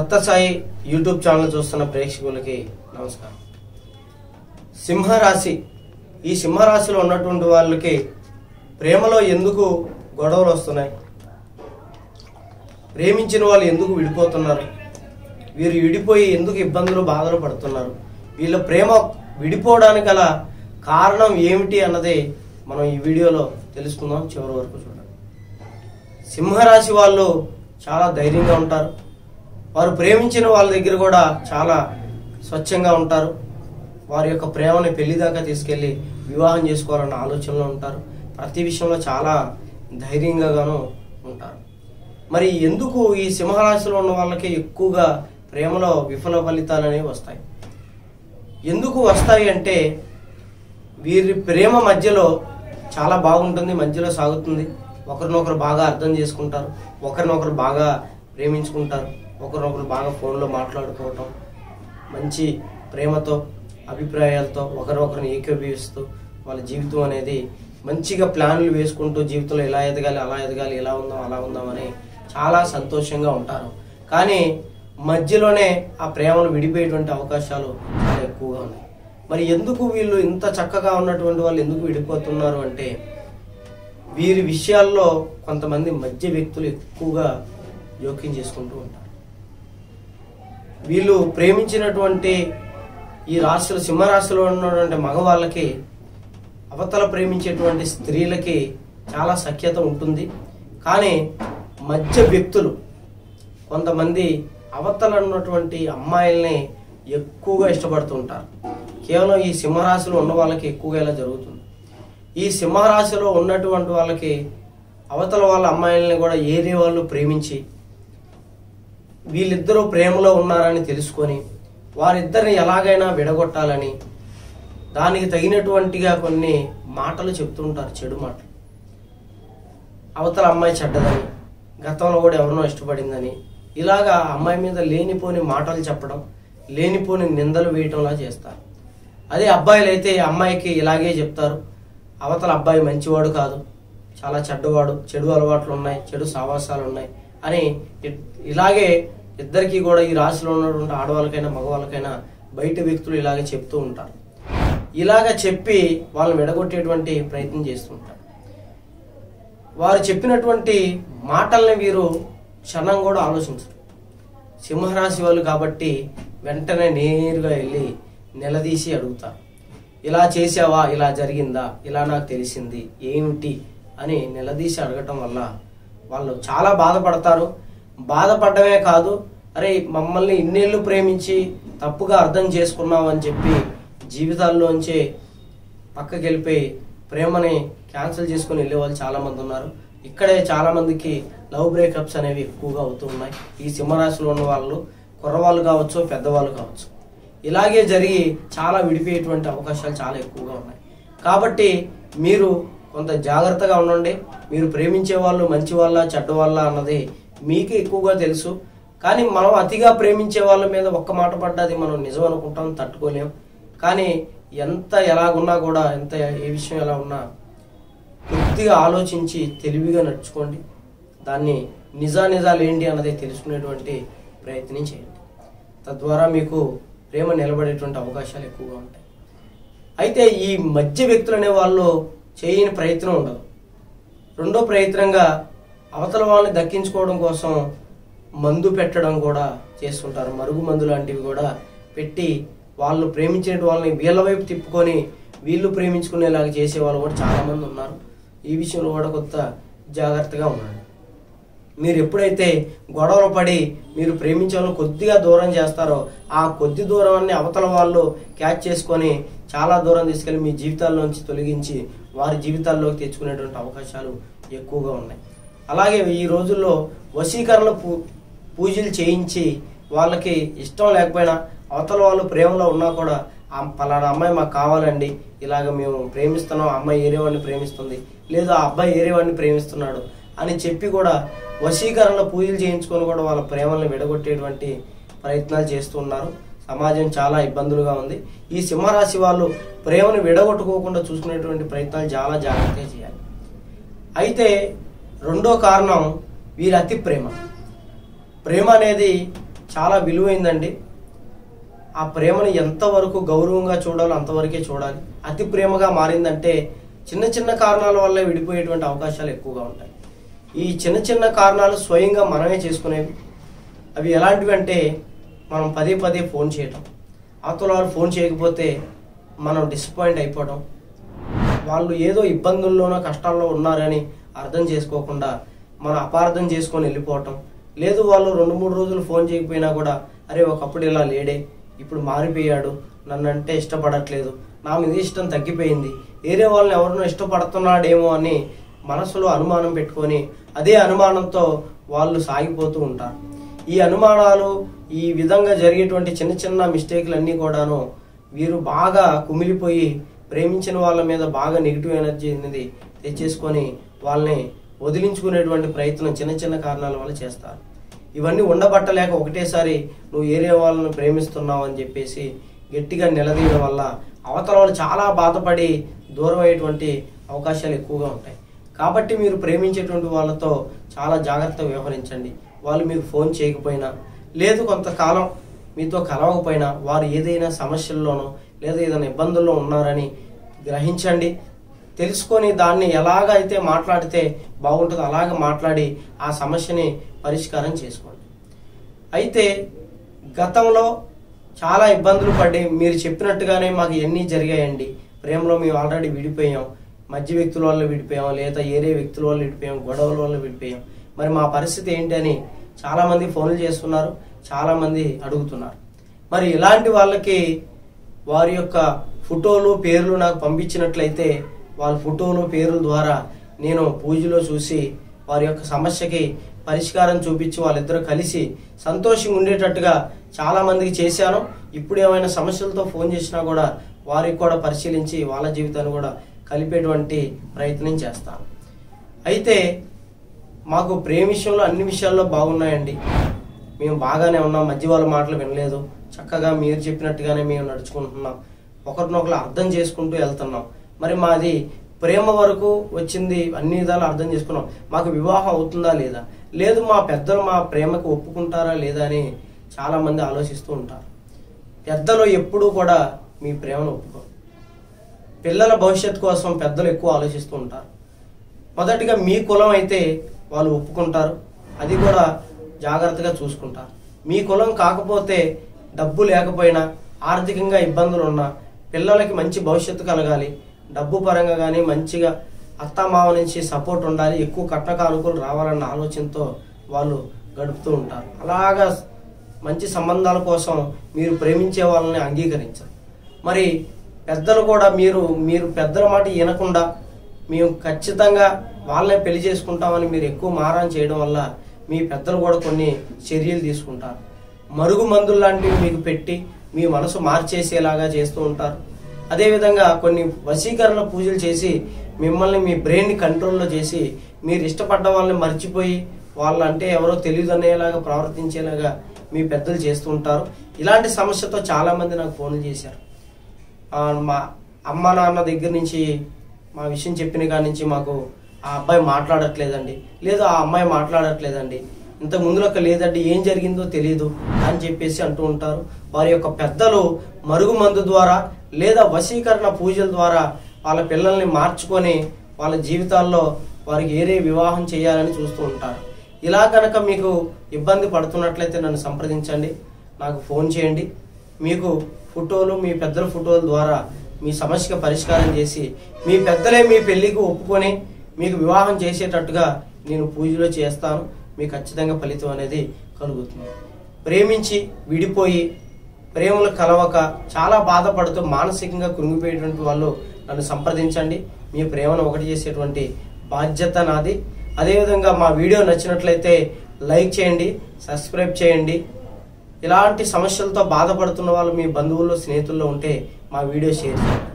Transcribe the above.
Sathya Sai YouTube channel చూస్తున్న ప్రేక్షకులకి నమస్కారం. సింహరాశి, ఈ సింహరాశిలో ఉన్నటువంటి వాళ్ళకి ప్రేమలో ఎందుకు గొడవలు వస్తున్నాయి, ప్రేమించిన వాళ్ళు ఎందుకు విడిపోతున్నారు, వీరు విడిపోయి ఎందుకు ఇబ్బందులు బాధలు పడుతున్నారు, వీళ్ళ ప్రేమ విడిపోవడానికి గల కారణం ఏమిటి అన్నది మనం ఈ వీడియోలో తెలుసుకుందాం. చివరి వరకు చూడండి. సింహరాశి వాళ్ళు చాలా ధైర్యంగా ఉంటారు. వారు ప్రేమించిన వాళ్ళ దగ్గర కూడా చాలా స్వచ్ఛంగా ఉంటారు. వారి యొక్క ప్రేమని పెళ్లి దాకా తీసుకెళ్లి వివాహం చేసుకోవాలన్న ఆలోచనలో ఉంటారు. ప్రతి విషయంలో చాలా ధైర్యంగాను ఉంటారు. మరి ఎందుకు ఈ సింహరాశిలో ఉన్న వాళ్ళకి ఎక్కువగా ప్రేమలో విఫల ఫలితాలు అనేవి వస్తాయి? ఎందుకు వస్తాయి అంటే, వీరి ప్రేమ మధ్యలో చాలా బాగుంటుంది, మధ్యలో సాగుతుంది. ఒకరినొకరు బాగా అర్థం చేసుకుంటారు, ఒకరినొకరు బాగా ప్రేమించుకుంటారు, ఒకరినొకరు బాగా ఫోన్లో మాట్లాడుకోవటం, మంచి ప్రేమతో అభిప్రాయాలతో ఒకరినొకరిని ఏకీభవిస్తూ వాళ్ళ జీవితం అనేది మంచిగా ప్లాన్లు వేసుకుంటూ జీవితంలో ఇలా ఎదగాలి, అలా ఎదగాలి, ఇలా ఉందాం, అలా ఉందాం అని చాలా సంతోషంగా ఉంటారు. కానీ మధ్యలోనే ఆ ప్రేమను విడిపోయేటువంటి అవకాశాలు చాలా ఎక్కువగా ఉన్నాయి. మరి ఎందుకు వీళ్ళు ఇంత చక్కగా ఉన్నటువంటి వాళ్ళు ఎందుకు విడిపోతున్నారు అంటే, వీరి విషయాల్లో కొంతమంది మధ్య వ్యక్తులు ఎక్కువగా జోక్యం చేసుకుంటూ ఉంటారు. వీళ్ళు ప్రేమించినటువంటి ఈ రాశులు, సింహరాశిలో ఉన్నటువంటి మగవాళ్ళకి అవతల ప్రేమించేటువంటి స్త్రీలకి చాలా సఖ్యత ఉంటుంది. కానీ మధ్య వ్యక్తులు కొంతమంది అవతల ఉన్నటువంటి అమ్మాయిల్ని ఎక్కువగా ఇష్టపడుతూ ఉంటారు. కేవలం ఈ సింహరాశిలో ఉన్న వాళ్ళకి ఎక్కువగా ఇలా జరుగుతుంది. ఈ సింహరాశిలో ఉన్నటువంటి వాళ్ళకి అవతల వాళ్ళ అమ్మాయిల్ని కూడా ఏరే వాళ్ళు ప్రేమించి వీళ్ళిద్దరూ ప్రేమలో ఉన్నారని తెలుసుకొని వారిద్దరిని ఎలాగైనా విడగొట్టాలని దానికి తగినటువంటిగా కొన్ని మాటలు చెప్తుంటారు, చెడు మాటలు. అవతల అమ్మాయి చెడ్డదని, గతంలో కూడా ఎవరినో ఇష్టపడిందని, ఇలాగా అమ్మాయి మీద లేనిపోని మాటలు చెప్పడం, లేనిపోని నిందలు వేయటంలా చేస్తారు. అదే అబ్బాయిలు అయితే అమ్మాయికి ఇలాగే చెప్తారు, అవతల అబ్బాయి మంచివాడు కాదు, చాలా చెడ్డవాడు, చెడు అలవాట్లు ఉన్నాయి, చెడు సావాసాలు ఉన్నాయి అని ఇలాగే ఇద్దరికి కూడా ఈ రాశిలో ఉన్నటువంటి ఆడవాళ్ళకైనా మగవాళ్ళకైనా బయట వ్యక్తులు ఇలాగే చెప్తూ ఉంటారు. ఇలాగ చెప్పి వాళ్ళని విడగొట్టేటువంటి ప్రయత్నం చేస్తుంటారు. వారు చెప్పినటువంటి మాటల్ని వీరు క్షణం కూడా ఆలోచించరు. సింహరాశి వాళ్ళు కాబట్టి వెంటనే నేరుగా వెళ్ళి నిలదీసి అడుగుతారు. ఇలా చేసావా, ఇలా జరిగిందా, ఇలా నాకు తెలిసింది ఏమిటి అని నిలదీసి అడగటం వల్ల వాళ్ళు చాలా బాధపడతారు. బాధపడమే కాదు, అరే మమ్మల్ని ఇన్నేళ్ళు ప్రేమించి తప్పుగా అర్థం చేసుకున్నాం అని చెప్పి జీవితాల్లోంచి పక్కకి వెళ్ళిపోయి ప్రేమని క్యాన్సిల్ చేసుకుని వెళ్ళే వాళ్ళు చాలా మంది ఉన్నారు. ఇక్కడే చాలా మందికి లవ్ బ్రేకప్స్ అనేవి ఎక్కువగా అవుతూ ఉన్నాయి. ఈ సింహరాశిలో ఉన్న వాళ్ళు కుర్రవాళ్ళు కావచ్చు, పెద్దవాళ్ళు కావచ్చు, ఇలాగే జరిగి చాలా విడిపోయేటువంటి అవకాశాలు చాలా ఎక్కువగా ఉన్నాయి. కాబట్టి మీరు కొంత జాగ్రత్తగా ఉండండి. మీరు ప్రేమించే వాళ్ళు మంచి వాళ్ళ చెడ్డ వాళ్ళ అన్నది మీకే ఎక్కువగా తెలుసు. కానీ మనం అతిగా ప్రేమించే వాళ్ళ మీద ఒక్క మాట పడ్డది మనం నిజం అనుకుంటాం, తట్టుకోలేం. కానీ ఎంత ఎలాగున్నా కూడా, ఎంత ఏ విషయం ఎలా ఉన్నా కొద్దిగా ఆలోచించి తెలివిగా నడుచుకోండి. దాన్ని నిజాలు ఏంటి అన్నది తెలుసుకునేటువంటి ప్రయత్నం చేయండి. తద్వారా మీకు ప్రేమ నిలబడేటువంటి అవకాశాలు ఎక్కువగా ఉంటాయి. అయితే ఈ మధ్య వ్యక్తులు అనే వాళ్ళు చేయని ప్రయత్నం ఉండదు. రెండో ప్రయత్నంగా అవతల వాళ్ళని దక్కించుకోవడం కోసం మందు పెట్టడం కూడా చేస్తుంటారు. మరుగు మందు లాంటివి కూడా పెట్టి వాళ్ళు ప్రేమించిన వాళ్ళని వీళ్ళ వైపు తిప్పుకొని వీళ్ళు ప్రేమించుకునేలాగా చేసే వాళ్ళు కూడా చాలా మంది ఉన్నారు. ఈ విషయంలో కూడా కొంత జాగ్రత్తగా ఉండండి. మీరు ఎప్పుడైతే గొడవలు పడి మీరు ప్రేమించే వాళ్ళని కొద్దిగా దూరం చేస్తారో, ఆ కొద్ది దూరాన్ని అవతల వాళ్ళు క్యాచ్ చేసుకొని చాలా దూరం తీసుకెళ్లి మీ జీవితాల్లోంచి తొలగించి వారి జీవితాల్లోకి తెచ్చుకునేటువంటి అవకాశాలు ఎక్కువగా ఉన్నాయి. అలాగే ఈ రోజుల్లో వశీకరణ పూజలు చేయించి వాళ్ళకి ఇష్టం లేకపోయినా అవతల వాళ్ళు ప్రేమలో ఉన్నా కూడా పలానా అమ్మాయి మాకు కావాలండి, ఇలాగ మేము ప్రేమిస్తున్నాం, అమ్మాయి ఏరేవాడిని ప్రేమిస్తుంది, లేదా ఆ అబ్బాయి ఏరేవాడిని ప్రేమిస్తున్నాడు అని చెప్పి కూడా వశీకరణ పూజలు చేయించుకొని కూడా వాళ్ళ ప్రేమలను విడగొట్టేటువంటి ప్రయత్నాలు చేస్తూ ఉన్నారు. సమాజం చాలా ఇబ్బందులుగా ఉంది. ఈ సింహరాశి వాళ్ళు ప్రేమను విడగొట్టుకోకుండా చూసుకునేటువంటి ప్రయత్నాలు చాలా జాగ్రత్తగా చేయాలి. అయితే రెండో కారణం వీరి అతి ప్రేమ. ప్రేమ అనేది చాలా విలువైందండి. ఆ ప్రేమను ఎంతవరకు గౌరవంగా చూడాలో అంతవరకే చూడాలి. అతి ప్రేమగా మారిందంటే చిన్న చిన్న కారణాల వల్ల విడిపోయేటువంటి అవకాశాలు ఎక్కువగా ఉంటాయి. ఈ చిన్న చిన్న కారణాలు స్వయంగా మనమే చేసుకునేవి. అవి ఎలాంటివి అంటే మనం పదే పదే ఫోన్ చేయటం, అవతల వాళ్ళు ఫోన్ చేయకపోతే మనం డిసప్పాయింట్ అయిపోవడం, వాళ్ళు ఏదో ఇబ్బందుల్లోనో కష్టాల్లో ఉన్నారని అర్థం చేసుకోకుండా మనం అపార్థం చేసుకొని వెళ్ళిపోవటం. లేదు వాళ్ళు 2-3 రోజులు ఫోన్ చేయకపోయినా కూడా అరే ఒకప్పుడు ఇలా లేడే, ఇప్పుడు మారిపోయాడు, నన్నంటే ఇష్టపడట్లేదు, నా మీద ఇష్టం తగ్గిపోయింది, వేరే వాళ్ళని ఎవరినో ఇష్టపడుతున్నాడేమో అని మనసులో అనుమానం పెట్టుకొని అదే అనుమానంతో వాళ్ళు సాగిపోతూ ఉంటారు. ఈ అనుమానాలు, ఈ విధంగా జరిగేటువంటి చిన్న చిన్న మిస్టేక్లు అన్నీ కూడాను వీరు బాగా కుమిలిపోయి ప్రేమించిన వాళ్ళ మీద బాగా నెగిటివ్ ఎనర్జీ అనేది తెచ్చేసుకొని వాళ్ళని వదిలించుకునేటువంటి ప్రయత్నం చిన్న చిన్న కారణాల వల్ల చేస్తారు. ఇవన్నీ ఉండబట్టలేక ఒకటేసారి నువ్వు ఏరే వాళ్ళని ప్రేమిస్తున్నావు అని చెప్పేసి గట్టిగా నిలదీయడం వల్ల అవతల వాళ్ళు చాలా బాధపడి దూరం అయ్యేటువంటి అవకాశాలు ఎక్కువగా ఉంటాయి. కాబట్టి మీరు ప్రేమించేటువంటి వాళ్ళతో చాలా జాగ్రత్తగా వ్యవహరించండి. వాళ్ళు మీకు ఫోన్ చేయకపోయినా, లేదు కొంతకాలం మీతో కలవకపోయినా వారు ఏదైనా సమస్యల్లోనో లేదా ఏదైనా ఇబ్బందుల్లో ఉన్నారని గ్రహించండి. తెలుసుకొని దాన్ని ఎలాగైతే మాట్లాడితే బాగుంటుందో అలాగ మాట్లాడి ఆ సమస్యని పరిష్కారం చేసుకోండి. అయితే గతంలో చాలా ఇబ్బందులు పడి మీరు చెప్పినట్టుగానే మాకు ఎన్ని జరిగాయండి, ప్రేమలో మేము ఆల్రెడీ విడిపోయాం, మధ్య వ్యక్తుల వల్ల విడిపోయాం, లేదా ఏరే వ్యక్తుల వల్ల విడిపోయాం, గొడవల వల్ల విడిపోయాం, మరి మా పరిస్థితి ఏంటి అని చాలామంది ఫోన్లు చేస్తున్నారు, చాలామంది అడుగుతున్నారు. మరి ఇలాంటి వాళ్ళకి వారి యొక్క ఫోటోలు పేర్లు నాకు పంపించినట్లయితే వాళ్ళ ఫోటోలు పేర్ల ద్వారా నేను పూజలో చూసి వారి యొక్క సమస్యకి పరిష్కారం చూపించి వాళ్ళిద్దరూ కలిసి సంతోషంగా ఉండేటట్టుగా చాలా మందికి చేశాను. ఇప్పుడు ఏమైనా సమస్యలతో ఫోన్ చేసినా కూడా వారికి కూడా పరిశీలించి వాళ్ళ జీవితాన్ని కూడా కలిపేటువంటి ప్రయత్నం చేస్తాను. అయితే మాకు ప్రేమ విషయంలో అన్ని విషయాల్లో బాగున్నాయండి, మేము బాగానే ఉన్నాం, మధ్య వాళ్ళ మాటలు వినలేదు, చక్కగా మీరు చెప్పినట్టుగానే మేము నడుచుకుంటున్నాం, ఒకరినొకరు అర్థం చేసుకుంటూ వెళ్తున్నాం. మరి మాది ప్రేమ వరకు వచ్చింది, అన్ని విధాలు అర్థం చేసుకున్నాం, మాకు వివాహం అవుతుందా లేదా, లేదు మా పెద్దలు మా ప్రేమకు ఒప్పుకుంటారా లేదా అని చాలా మంది ఆలోచిస్తూ ఉంటారు. పెద్దలు ఎప్పుడూ కూడా మీ ప్రేమను ఒప్పుకోరు. పిల్లల భవిష్యత్తు కోసం పెద్దలు ఎక్కువ ఆలోచిస్తూ ఉంటారు. మొదటిగా మీ కులం అయితే వాళ్ళు ఒప్పుకుంటారు, అది కూడా జాగ్రత్తగా చూసుకుంటారు. మీ కులం కాకపోతే డబ్బు లేకపోయినా, ఆర్థికంగా ఇబ్బందులు ఉన్నా, పిల్లలకి మంచి భవిష్యత్తు కలగాలి, డబ్బు పరంగా కానీ మంచిగా అత్తమామ నుంచి సపోర్ట్ ఉండాలి, ఎక్కువ కట్న కానుకలు రావాలన్న ఆలోచనతో వాళ్ళు గడుపుతూ ఉంటారు. అలాగా మంచి సంబంధాల కోసం మీరు ప్రేమించే వాళ్ళని అంగీకరించారు. మరి పెద్దలు కూడా మీరు పెద్దల మాట వినకుండా మేము ఖచ్చితంగా వాళ్ళనే పెళ్లి చేసుకుంటామని మీరు ఎక్కువ మారం చేయడం వల్ల మీ పెద్దలు కూడా కొన్ని చర్యలు తీసుకుంటారు. మరుగు మందులు లాంటివి మీకు పెట్టి మీ మనసు మార్చేసేలాగా చేస్తూ ఉంటారు. అదేవిధంగా కొన్ని వశీకరణ పూజలు చేసి మిమ్మల్ని మీ బ్రెయిన్ని కంట్రోల్లో చేసి మీరు ఇష్టపడ్డ వాళ్ళని మర్చిపోయి వాళ్ళంటే ఎవరో తెలియదు అనేలాగా ప్రవర్తించేలాగా మీ పెద్దలు చేస్తూ ఉంటారు. ఇలాంటి సమస్యతో చాలామంది నాకు ఫోన్లు చేశారు. మా అమ్మ నాన్న దగ్గర నుంచి మా విషయం చెప్పిన కాడి నుంచి మాకు ఆ అబ్బాయి మాట్లాడట్లేదండి, లేదు ఆ అమ్మాయి మాట్లాడట్లేదండి, ఇంతకు ముందులోకి లేదండి, ఏం జరిగిందో తెలియదు అని చెప్పేసి అంటూ ఉంటారు. వారి యొక్క పెద్దలు మరుగు మందు ద్వారా లేదా వశీకరణ పూజల ద్వారా వాళ్ళ పిల్లల్ని మార్చుకొని వాళ్ళ జీవితాల్లో వారికి ఏరే వివాహం చేయాలని చూస్తూ ఉంటారు. ఇలా కనుక మీకు ఇబ్బంది పడుతున్నట్లయితే నన్ను సంప్రదించండి, నాకు ఫోన్ చేయండి. మీకు ఫోటోలు, మీ పెద్దల ఫోటోల ద్వారా మీ సమస్యకు పరిష్కారం చేసి మీ పెద్దలే మీ పెళ్లికి ఒప్పుకొని మీకు వివాహం చేసేటట్టుగా నేను పూజలో చేస్తాను. మీకు ఖచ్చితంగా ఫలితం అనేది కలుగుతుంది. ప్రేమించి విడిపోయి ప్రేమలు కలవక చాలా బాధపడుతూ మానసికంగా కృంగిపోయేటువంటి వాళ్ళు నన్ను సంప్రదించండి. మీ ప్రేమను ఒకటి చేసేటువంటి బాధ్యత నాది. అదేవిధంగా మా వీడియో నచ్చినట్లయితే లైక్ చేయండి, సబ్స్క్రైబ్ చేయండి. ఇలాంటి సమస్యలతో బాధపడుతున్న వాళ్ళు మీ బంధువుల్లో, స్నేహితుల్లో ఉంటే మా వీడియో షేర్ చేయండి.